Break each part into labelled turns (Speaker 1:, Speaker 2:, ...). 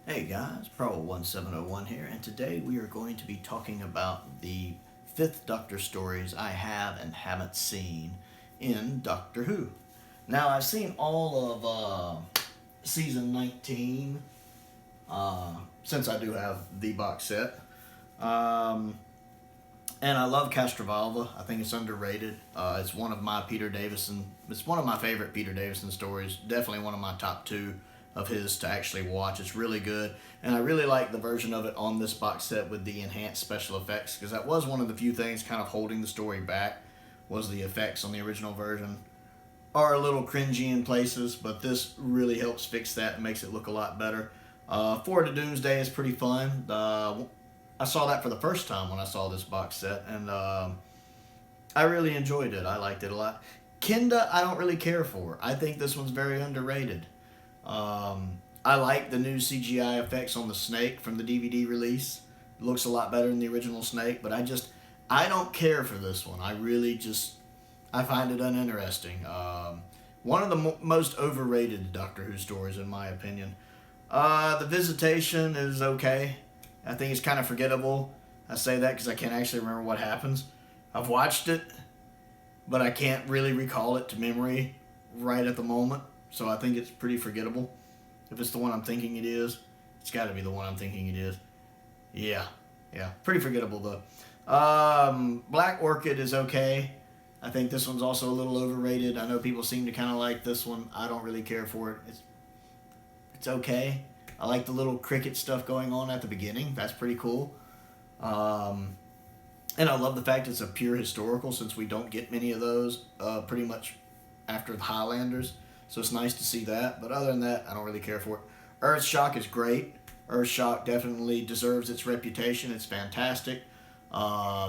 Speaker 1: Hey guys, Pro1701 here, and today we are going to be talking about the Fifth Doctor stories I have and haven't seen in Doctor Who. Now, I've seen all of season 19, since I do have the box set. And I love Castrovalva. I think it's underrated. It's one of my It's one of my favorite Peter Davison stories. Definitely one of my top two of his to actually watch. It's really good, and I really like the version of it on this box set with the enhanced special effects, because that was one of the few things kind of holding the story back. Was the effects on the original version are a little cringy in places, but this really helps fix that and makes it look a lot better. Forward to Doomsday is pretty fun. I saw that for the first time when I saw this box set, and I really enjoyed it. I liked it a lot. Kinda, I don't really care for. I think this one's very underrated. I like the new CGI effects on the snake from the DVD release. It looks a lot better than the original snake, but I don't care for this one. I find it uninteresting. One of the most overrated Doctor Who stories, in my opinion. The Visitation is okay. I think it's kind of forgettable. I say that because I can't actually remember what happens. I've watched it, but I can't really recall it to memory right at the moment. So I think it's pretty forgettable. If it's the one I'm thinking it is, it's got to be the one I'm thinking it is. Yeah, pretty forgettable though. Black Orchid is okay. I think this one's also a little overrated. I know people seem to kind of like this one. I don't really care for it. It's okay. I like the little cricket stuff going on at the beginning. That's pretty cool. And I love the fact it's a pure historical, since we don't get many of those pretty much after the Highlanders. So it's nice to see that. But other than that, I don't really care for it. Earthshock is great. Earthshock definitely deserves its reputation. It's fantastic. The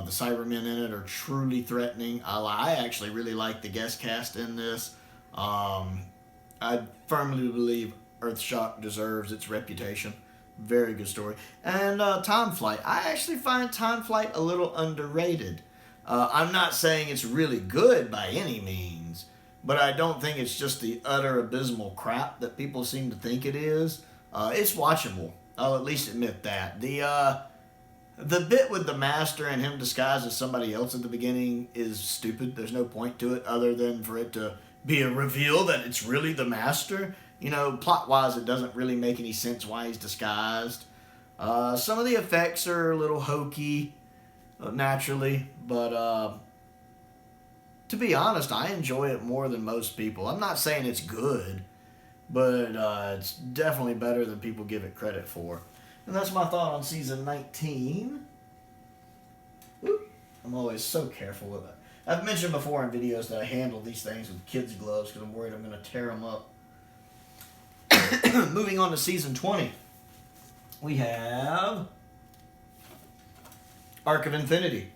Speaker 1: Cybermen in it are truly threatening. I actually really like the guest cast in this. I firmly believe Earthshock deserves its reputation. Very good story. And Time Flight. I actually find Time Flight a little underrated. I'm not saying it's really good by any means, but I don't think it's just the utter abysmal crap that people seem to think it is. It's watchable. I'll at least admit that. The bit with the Master and him disguised as somebody else at the beginning is stupid. There's no point to it other than for it to be a reveal that it's really the Master. You know, plot-wise, it doesn't really make any sense why he's disguised. Some of the effects are a little hokey, naturally, but to be honest, I enjoy it more than most people. I'm not saying it's good, but it's definitely better than people give it credit for. And that's my thought on season 19. Oop, I'm always so careful with it. I've mentioned before in videos that I handle these things with kids' gloves because I'm worried I'm going to tear them up. Moving on to season 20, we have Arc of Infinity,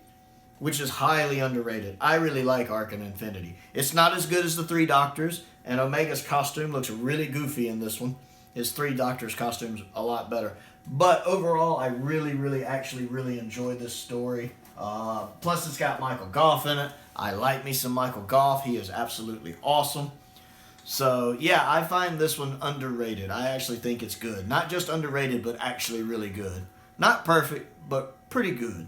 Speaker 1: which is highly underrated. I really like Arc of Infinity. It's not as good as the Three Doctors, and Omega's costume looks really goofy in this one. His Three Doctors costume's a lot better. But overall, I really enjoyed this story. Plus, it's got Michael Gough in it. I like me some Michael Gough. He is absolutely awesome. So, yeah, I find this one underrated. I actually think it's good. Not just underrated, but actually really good. Not perfect, but pretty good.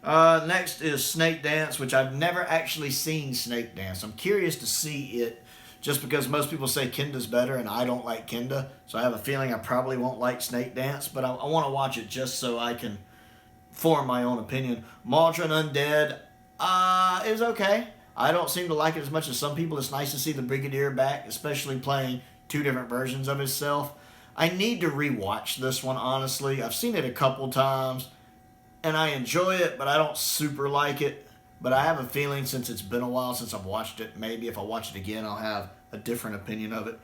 Speaker 1: Next is Snake Dance, which I've never actually seen Snake Dance. I'm curious to see it, just because most people say Kenda's better, and I don't like Kenda. So I have a feeling I probably won't like Snake Dance, but I want to watch it just so I can form my own opinion. Maldron Undead is okay. I don't seem to like it as much as some people. It's nice to see the Brigadier back, especially playing two different versions of himself. I need to rewatch this one, honestly. I've seen it a couple times, and I enjoy it, but I don't super like it. But I have a feeling, since it's been a while since I've watched it, maybe if I watch it again, I'll have a different opinion of it.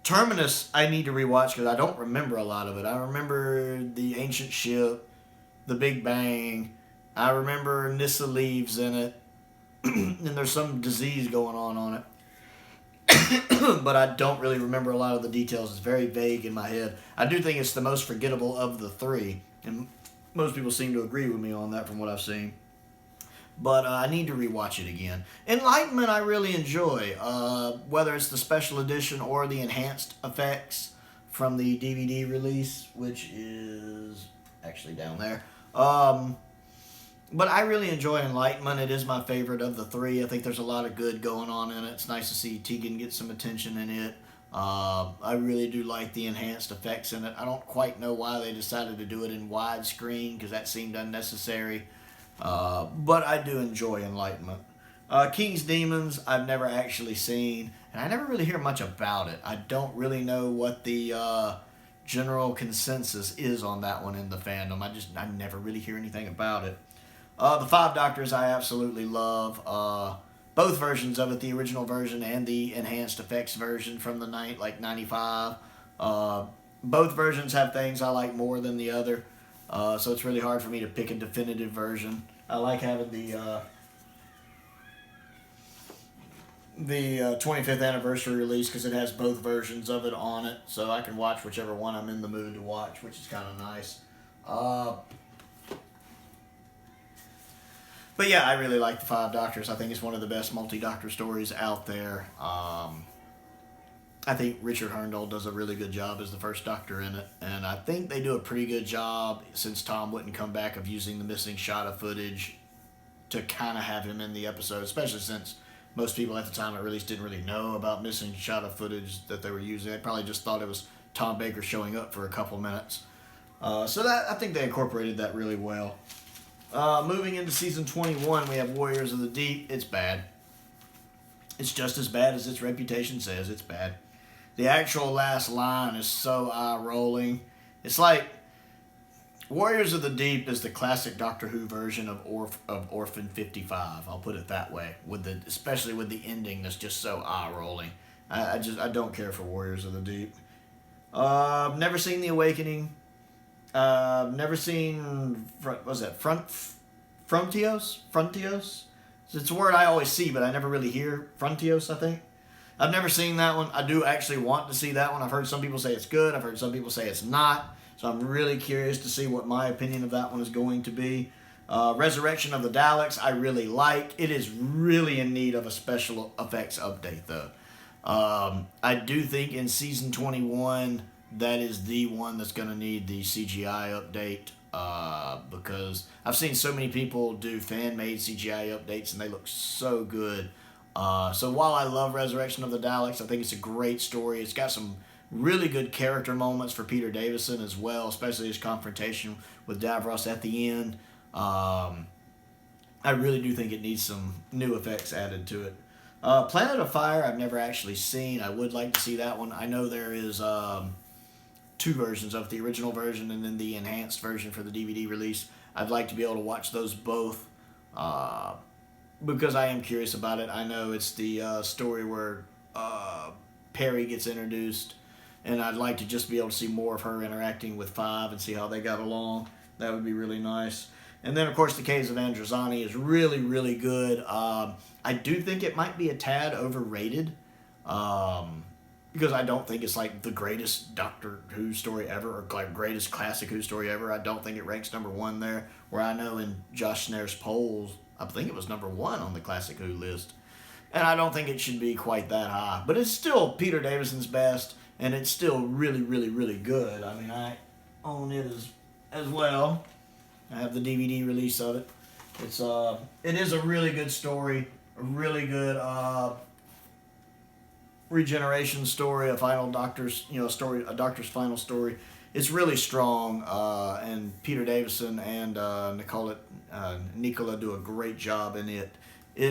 Speaker 1: Terminus, I need to rewatch because I don't remember a lot of it. I remember the ancient ship, the Big Bang. I remember Nissa leaves in it. And there's some disease going on it. But I don't really remember a lot of the details. It's very vague in my head. I do think it's the most forgettable of the three. And most people seem to agree with me on that from what I've seen. But I need to rewatch it again. Enlightenment I really enjoy. Whether it's the special edition or the enhanced effects from the DVD release, which is actually down there. But I really enjoy Enlightenment. It is my favorite of the three. I think there's a lot of good going on in it. It's nice to see Tegan get some attention in it. I really do like the enhanced effects in it. I don't quite know why they decided to do it in widescreen, because that seemed unnecessary. But I do enjoy Enlightenment. King's Demons, I've never actually seen, and I never really hear much about it. I don't really know what the general consensus is on that one in the fandom. I never really hear anything about it. The Five Doctors I absolutely love. Both versions of it, the original version and the enhanced effects version from the 95. Both versions have things I like more than the other, so it's really hard for me to pick a definitive version. I like having the 25th anniversary release, because it has both versions of it on it, so I can watch whichever one I'm in the mood to watch, which is kind of nice. But yeah, I really like the Five Doctors. I think it's one of the best multi-doctor stories out there. I think Richard Herndl does a really good job as the first Doctor in it, and I think they do a pretty good job, since Tom wouldn't come back, of using the missing shot of footage to kind of have him in the episode, especially since most people at the time at release didn't really know about missing shot of footage that they were using. They probably just thought it was Tom Baker showing up for a couple minutes. So that, I think they incorporated that really well. Moving into season 21, we have Warriors of the Deep. It's bad. It's just as bad as its reputation says. It's bad. The actual last line is so eye-rolling. It's like Warriors of the Deep is the classic Doctor Who version of Orphan 55. I'll put it that way, especially with the ending that's just so eye-rolling. I don't care for Warriors of the Deep. Never seen The Awakening. Never seen, Frontios? It's a word I always see, but I never really hear. Frontios, I think. I've never seen that one. I do actually want to see that one. I've heard some people say it's good. I've heard some people say it's not. So I'm really curious to see what my opinion of that one is going to be. Resurrection of the Daleks, I really like. It is really in need of a special effects update, though. I do think in season 21, that is the one that's going to need the CGI update, because I've seen so many people do fan-made CGI updates, and they look so good. So while I love Resurrection of the Daleks, I think it's a great story. It's got some really good character moments for Peter Davison as well, especially his confrontation with Davros at the end. I really do think it needs some new effects added to it. Planet of Fire, I've never actually seen. I would like to see that one. I know there is two versions of the original version and then the enhanced version for the DVD release. I'd like to be able to watch those both, because I am curious about it. I know it's the story where Perry gets introduced, and I'd like to just be able to see more of her interacting with Five and see how they got along. That would be really nice. And then, of course, the Caves of Androzani is really, really good. I do think it might be a tad overrated, because I don't think it's like the greatest Doctor Who story ever, or like greatest classic Who story ever. I don't think it ranks number one there, where I know in Josh Snare's polls, I think it was number one on the classic Who list. And I don't think it should be quite that high. But it's still Peter Davison's best, and it's still really, really, really good. I mean, I own it as well. I have the DVD release of it. It is a really good story, a really good regeneration story, a final Doctor's story, a Doctor's final story. It's really strong, and Peter Davison and Nicola do a great job in it.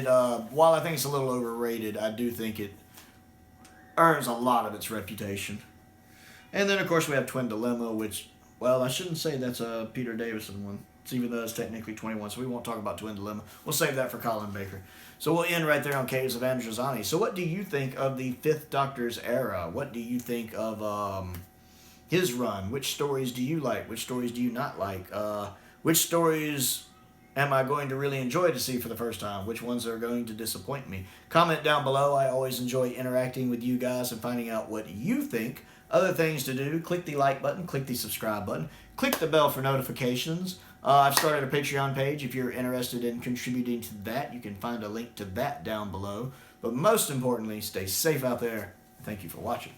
Speaker 1: While I think it's a little overrated, I do think it earns a lot of its reputation. And then, of course, we have Twin Dilemma, which, well, I shouldn't say that's a Peter Davison one, even though it's technically 21, so we won't talk about Twin Dilemma. We'll save that for Colin Baker. So we'll end right there on Caves of Androzani. So what do you think of the Fifth Doctor's era? What do you think of his run? Which stories do you like? Which stories do you not like? Which stories am I going to really enjoy to see for the first time? Which ones are going to disappoint me? Comment down below. I always enjoy interacting with you guys and finding out what you think. Other things to do, click the like button, click the subscribe button, click the bell for notifications. I've started a Patreon page. If you're interested in contributing to that, you can find a link to that down below. But most importantly, stay safe out there. Thank you for watching.